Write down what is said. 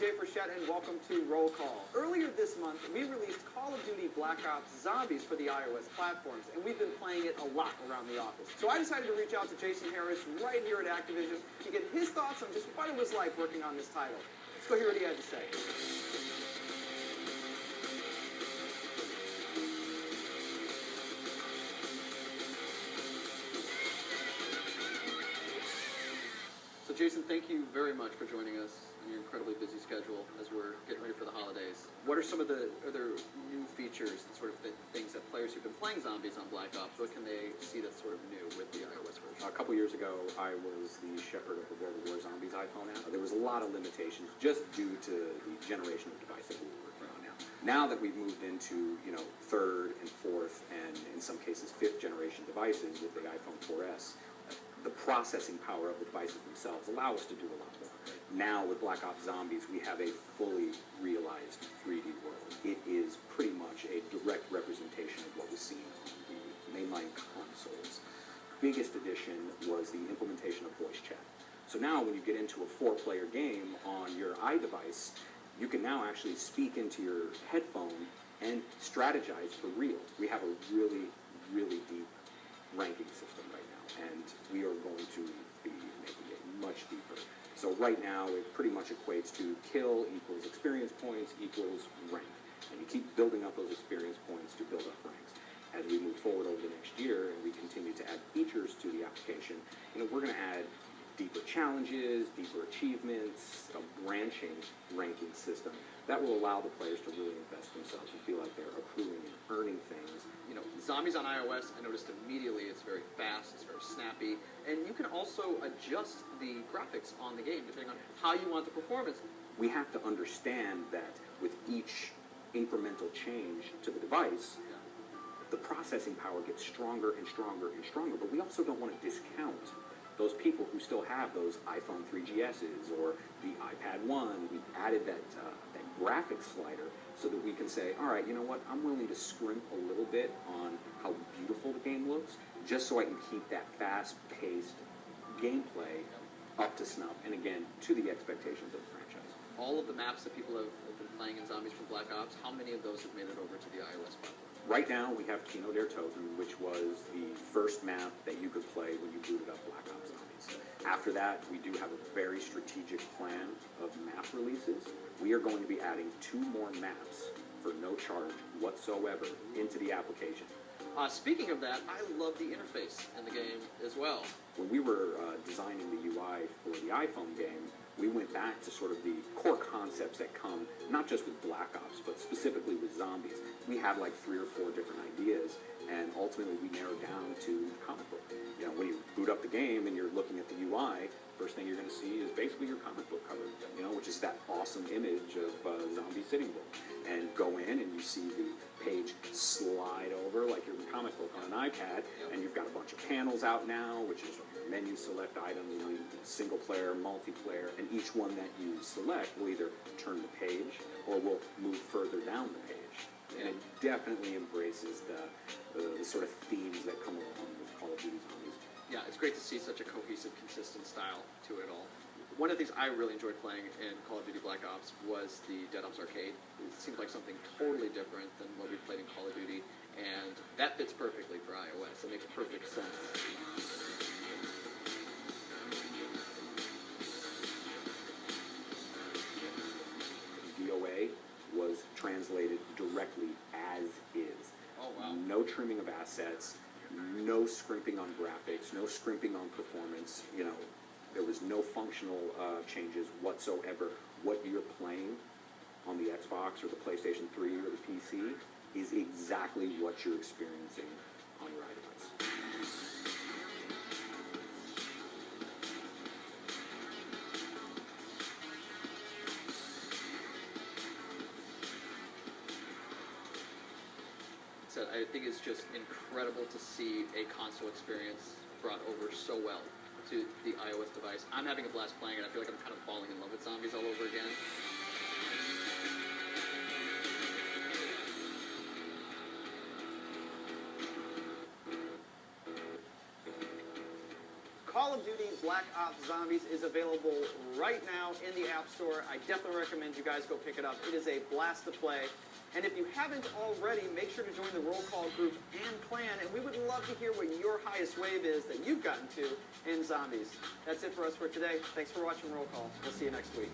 Jay Frechette, and welcome to Roll Call. Earlier this month, we released Call of Duty Black Ops Zombies for the iOS platforms, and we've been playing it a lot around the office. So I decided to reach out to Jason Harris right here at Activision to get his thoughts on just what it was like working on this title. Let's go hear what he had to say. So Jason, thank you very much for joining us on your incredibly busy schedule as we're getting ready for the holidays. What are some of the other new features and sort of things that players who've been playing zombies on Black Ops, what can they see that's sort of new with the iOS version? A couple years ago, I was the shepherd of the World of War Zombies iPhone app. There was a lot of limitations just due to the generation of device that we were working on now. Now that we've moved into, third and fourth and in some cases fifth generation devices with the iPhone 4S, the processing power of the devices themselves allow us to do a lot more. Now with Black Ops Zombies, we have a fully realized 3D world. It is pretty much a direct representation of what was seen on the mainline consoles. Biggest addition was the implementation of voice chat. So now when you get into a 4-player game on your iDevice, you can now actually speak into your headphone and strategize for real. We have a really, really deep ranking system right now, and we are going to be making it much deeper. So right now, it pretty much equates to kill equals experience points equals rank. And you keep building up those experience points to build up ranks. As we move forward over the next year and we continue to add features to the application, we're going to add deeper challenges, deeper achievements, a branching ranking system that will allow the players to really invest themselves and feel like they're accruing and earning things. Zombies on iOS, I noticed immediately it's very fast, it's very snappy, and you can also adjust the graphics on the game depending on how you want the performance. We have to understand that with each incremental change to the device, the processing power gets stronger and stronger and stronger, but we also don't want to discount those people who still have those iPhone 3GSs or the iPad 1. We've added that graphics slider so that we can say, all right, you know what, I'm willing to scrimp a little bit on how beautiful the game looks just so I can keep that fast-paced gameplay up to snuff and, again, to the expectations of the franchise. All of the maps that people have been playing in Zombies from Black Ops, how many of those have made it over to the iOS platform? Right now, we have Kino der Toten, which was the first map that you could play when you booted up Black Ops Zombies. After that, we do have a very strategic plan of map releases. We are going to be adding 2 more maps for no charge whatsoever into the application. Speaking of that, I love the interface in the game as well. When we were designing the UI for the iPhone game, we went back to sort of the core concepts that come not just with Black Ops, but specifically with Zombies. We had like 3 or 4 different ideas, and ultimately we narrowed down to comic book. When you boot up the game and you're looking at the UI, first thing you're going to see is basically your comic book cover, which is that awesome image of Zombie Sitting Bull. And go in and you see the page slide over like your comic book on an iPad, and you've got a bunch of panels out now, which is menu select items, single player, multiplayer, and each one that you select will either turn the page or will move further down the page. And it definitely embraces the sort of themes that come along with Call of Duty Zombies. Yeah, it's great to see such a cohesive, consistent style to it all. One of the things I really enjoyed playing in Call of Duty Black Ops was the Dead Ops Arcade. It seemed like something totally different than what we played in Call of Duty, and that fits perfectly for iOS. It makes perfect sense. DOA was translated directly as is. Oh, wow. No trimming of assets, no scrimping on graphics, no scrimping on performance. There was no functional changes whatsoever. What you're playing on the Xbox or the PlayStation 3 or the PC is exactly what you're experiencing on your iDevice. I think it's just incredible to see a console experience brought over so well to the iOS device. I'm having a blast playing it. I feel like I'm kind of falling in love with Zombies all over again. Call Call of Duty Black Ops Zombies is available right now in the App Store. I definitely recommend you guys go pick it up. It is a blast to play. And if you haven't already, make sure to join the Roll Call group and clan, and we would love to hear what your highest wave is that you've gotten to in Zombies. That's it for us for today. Thanks for watching Roll Call. We'll see you next week.